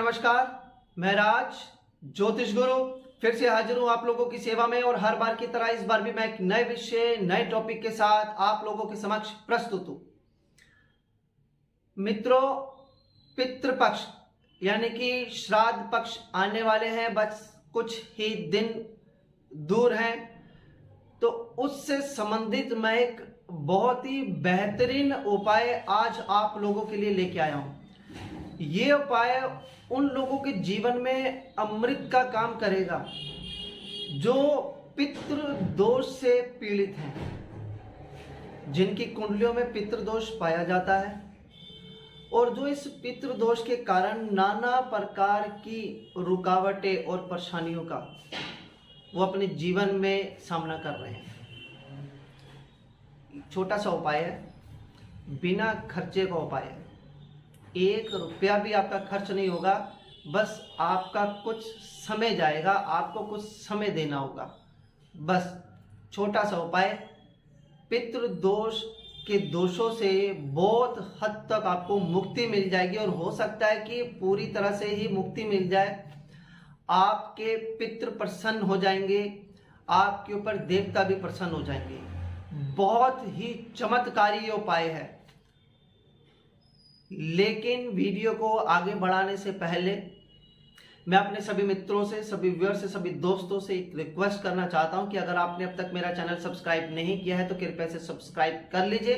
नमस्कार। मैं राज ज्योतिष गुरु फिर से हाजिर हूं आप लोगों की सेवा में और हर बार की तरह इस बार भी मैं एक नए विषय नए टॉपिक के साथ आप लोगों के समक्ष प्रस्तुत हूं। मित्रों, पितृपक्ष यानी कि श्राद्ध पक्ष आने वाले हैं, बस कुछ ही दिन दूर हैं। तो उससे संबंधित मैं एक बहुत ही बेहतरीन उपाय आज आप लोगों के लिए लेके आया हूं। ये उपाय उन लोगों के जीवन में अमृत का काम करेगा जो पितृ दोष से पीड़ित हैं, जिनकी कुंडलियों में पितृ दोष पाया जाता है और जो इस पितृ दोष के कारण नाना प्रकार की रुकावटें और परेशानियों का वो अपने जीवन में सामना कर रहे हैं। छोटा सा उपाय है, बिना खर्चे का उपाय है। 1 रुपया भी आपका खर्च नहीं होगा, बस आपका कुछ समय जाएगा, आपको कुछ समय देना होगा। बस छोटा सा उपाय, पितृ दोष के दोषों से बहुत हद तक आपको मुक्ति मिल जाएगी और हो सकता है कि पूरी तरह से ही मुक्ति मिल जाए। आपके पितृ प्रसन्न हो जाएंगे, आपके ऊपर देवता भी प्रसन्न हो जाएंगे। बहुत ही चमत्कारी ये उपाय है। लेकिन वीडियो को आगे बढ़ाने से पहले मैं अपने सभी मित्रों से, सभी व्यूअर्स से, सभी दोस्तों से एक रिक्वेस्ट करना चाहता हूं कि अगर आपने अब तक मेरा चैनल सब्सक्राइब नहीं किया है तो कृपया से सब्सक्राइब कर लीजिए,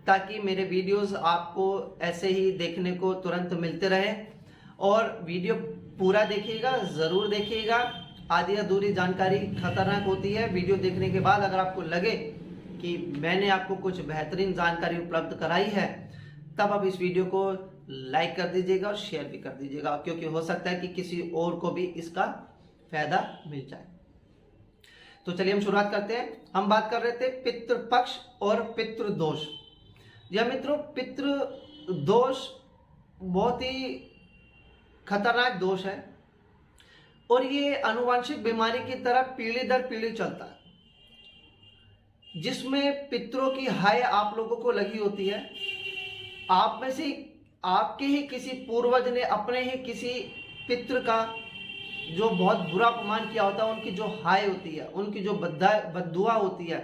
ताकि मेरे वीडियोस आपको ऐसे ही देखने को तुरंत मिलते रहे। और वीडियो पूरा देखिएगा, ज़रूर देखिएगा। आधी अधूरी जानकारी खतरनाक होती है। वीडियो देखने के बाद अगर आपको लगे कि मैंने आपको कुछ बेहतरीन जानकारी उपलब्ध कराई है, तब आप इस वीडियो को लाइक कर दीजिएगा और शेयर भी कर दीजिएगा, क्योंकि हो सकता है कि किसी और को भी इसका फायदा मिल जाए। तो चलिए हम शुरुआत करते हैं। हम बात कर रहे थे पितृपक्ष और पितृ दोष। या मित्रों, पितृ दोष बहुत ही खतरनाक दोष है और ये आनुवंशिक बीमारी की तरह पीढ़ी दर पीढ़ी चलता है, जिसमें पितरों की हाय आप लोगों को लगी होती है। आप में से आपके ही किसी पूर्वज ने अपने ही किसी पितृ का जो बहुत बुरा अपमान किया होता है, उनकी जो हाय होती है, उनकी जो बद्दुआ होती है,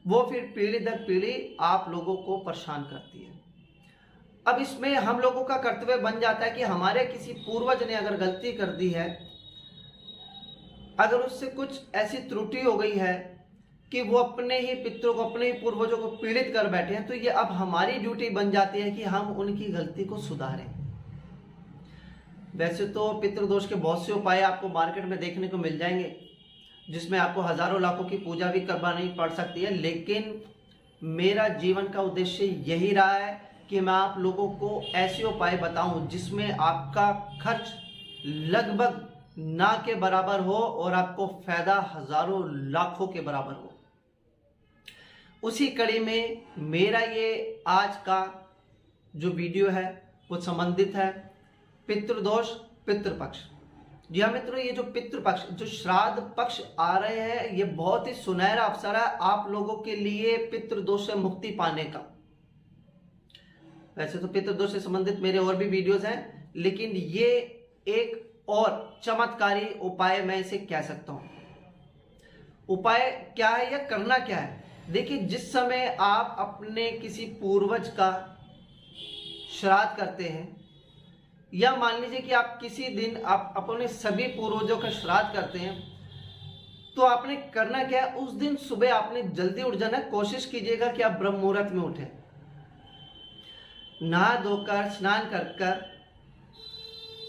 वो फिर पीढ़ी दर पीढ़ी आप लोगों को परेशान करती है। अब इसमें हम लोगों का कर्तव्य बन जाता है कि हमारे किसी पूर्वज ने अगर गलती कर दी है, अगर उससे कुछ ऐसी त्रुटि हो गई है कि वो अपने ही पितरों को, अपने ही पूर्वजों को पीड़ित कर बैठे हैं, तो ये अब हमारी ड्यूटी बन जाती है कि हम उनकी गलती को सुधारें। वैसे तो पितृदोष के बहुत से उपाय आपको मार्केट में देखने को मिल जाएंगे, जिसमें आपको हजारों लाखों की पूजा भी करवानी पड़ सकती है, लेकिन मेरा जीवन का उद्देश्य यही रहा है कि मैं आप लोगों को ऐसे उपाय बताऊं जिसमें आपका खर्च लगभग ना के बराबर हो और आपको फायदा हजारों लाखों के बराबर हो। उसी कड़ी में मेरा ये आज का जो वीडियो है वो संबंधित है पितृदोष पितृपक्ष। जी हाँ मित्रों, ये जो पितृपक्ष, जो श्राद्ध पक्ष आ रहे हैं, ये बहुत ही सुनहरा अवसर है आप लोगों के लिए पितृदोष से मुक्ति पाने का। वैसे तो पितृदोष से संबंधित मेरे और भी वीडियोस हैं, लेकिन ये एक और चमत्कारी उपाय मैं इसे कह सकता हूं। उपाय क्या है या करना क्या है? देखिए, जिस समय आप अपने किसी पूर्वज का श्राद्ध करते हैं, या मान लीजिए कि आप किसी दिन आप अपने सभी पूर्वजों का श्राद्ध करते हैं, तो आपने करना क्या है? उस दिन सुबह आपने जल्दी उठ जाना। कोशिश कीजिएगा कि आप ब्रह्म मुहूर्त में उठें, नहा धोकर स्नान कर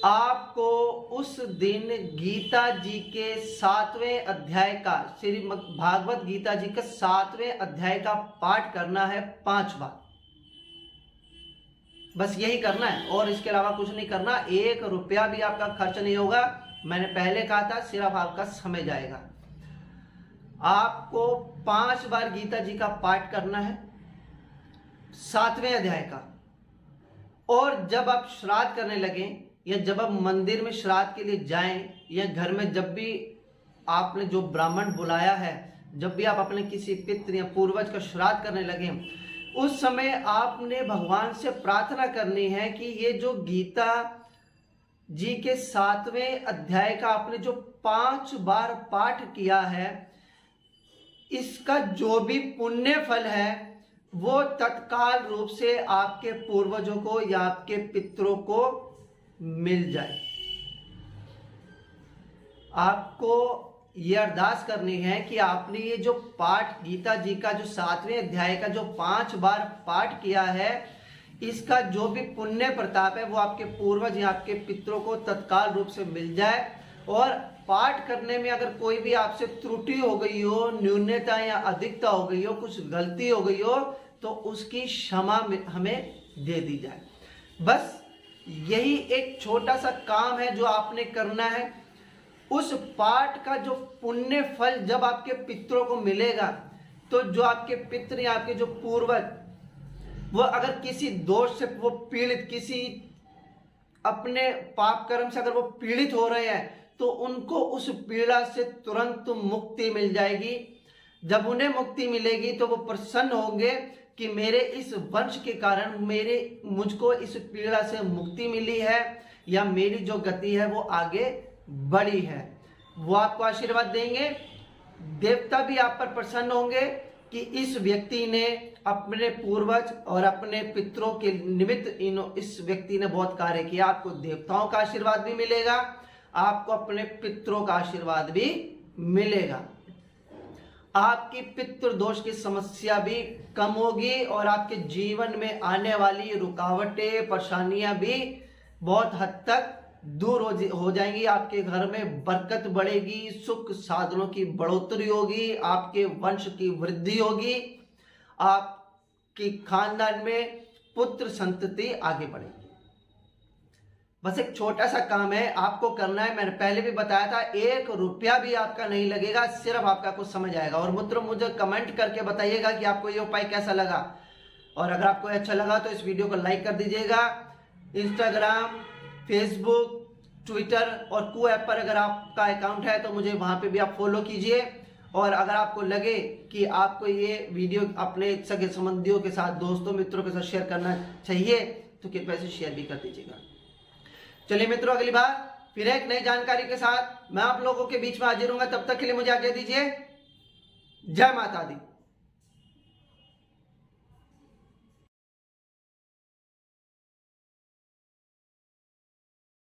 आपको उस दिन गीता जी के 7वें अध्याय का, श्री भागवत गीता जी के 7वें अध्याय का पाठ करना है 5 बार। बस यही करना है और इसके अलावा कुछ नहीं करना। 1 रुपया भी आपका खर्च नहीं होगा। मैंने पहले कहा था, सिर्फ आपका समय जाएगा। आपको 5 बार गीता जी का पाठ करना है 7वें अध्याय का। और जब आप श्राद्ध करने लगें या जब आप मंदिर में श्राद्ध के लिए जाएं, या घर में जब भी आपने जो ब्राह्मण बुलाया है, जब भी आप अपने किसी पितृ या पूर्वज का श्राद्ध करने लगे, उस समय आपने भगवान से प्रार्थना करनी है कि ये जो गीता जी के 7वें अध्याय का आपने जो 5 बार पाठ किया है, इसका जो भी पुण्य फल है वो तत्काल रूप से आपके पूर्वजों को या आपके पितरों को मिल जाए। आपको ये अरदास करनी है कि आपने ये जो पाठ गीता जी का जो 7वें अध्याय का जो 5 बार पाठ किया है, इसका जो भी पुण्य प्रताप है वो आपके पूर्वज या आपके पितरों को तत्काल रूप से मिल जाए। और पाठ करने में अगर कोई भी आपसे त्रुटि हो गई हो, न्यूनता या अधिकता हो गई हो, कुछ गलती हो गई हो, तो उसकी क्षमा हमें दे दी जाए। बस यही एक छोटा सा काम है जो आपने करना है। उस पाठ का जो पुण्य फल जब आपके पितरों को मिलेगा, तो जो आपके पितृ या आपके जो पूर्वज वो अगर किसी दोष से वो पीड़ित, किसी अपने पाप कर्म से अगर वो पीड़ित हो रहे हैं, तो उनको उस पीड़ा से तुरंत मुक्ति मिल जाएगी। जब उन्हें मुक्ति मिलेगी तो वो प्रसन्न होंगे कि मेरे इस वंश के कारण मुझको इस पीड़ा से मुक्ति मिली है, या मेरी जो गति है वो आगे बढ़ी है। वो आपको आशीर्वाद देंगे। देवता भी आप पर प्रसन्न होंगे कि इस व्यक्ति ने अपने पूर्वज और अपने पितरों के निमित्त इस व्यक्ति ने बहुत कार्य किया। आपको देवताओं का आशीर्वाद भी मिलेगा, आपको अपने पितरों का आशीर्वाद भी मिलेगा। आपकी पितृ दोष की समस्या भी कम होगी और आपके जीवन में आने वाली रुकावटें, परेशानियां भी बहुत हद तक दूर हो जाएंगी। आपके घर में बरकत बढ़ेगी, सुख साधनों की बढ़ोतरी होगी, आपके वंश की वृद्धि होगी, आपके खानदान में पुत्र संतति आगे बढ़ेगी। बस एक छोटा सा काम है आपको करना है। मैंने पहले भी बताया था, 1 रुपया भी आपका नहीं लगेगा, सिर्फ आपका कुछ समझ आएगा। और मित्रों, मुझे कमेंट करके बताइएगा कि आपको ये उपाय कैसा लगा। और अगर आपको अच्छा लगा तो इस वीडियो को लाइक कर दीजिएगा। इंस्टाग्राम, फेसबुक, ट्विटर और को ऐप पर अगर आपका अकाउंट है तो मुझे वहां पे भी आप फॉलो कीजिए। और अगर आपको लगे कि आपको ये वीडियो अपने सगे संबंधियों के साथ, दोस्तों मित्रों के साथ शेयर करना चाहिए तो कृपया से शेयर भी कर दीजिएगा। चलिए मित्रों, अगली बार फिर एक नई जानकारी के साथ मैं आप लोगों के बीच में हाजिर हूंगा। तब तक के लिए मुझे आज्ञा दीजिए। जय माता दी।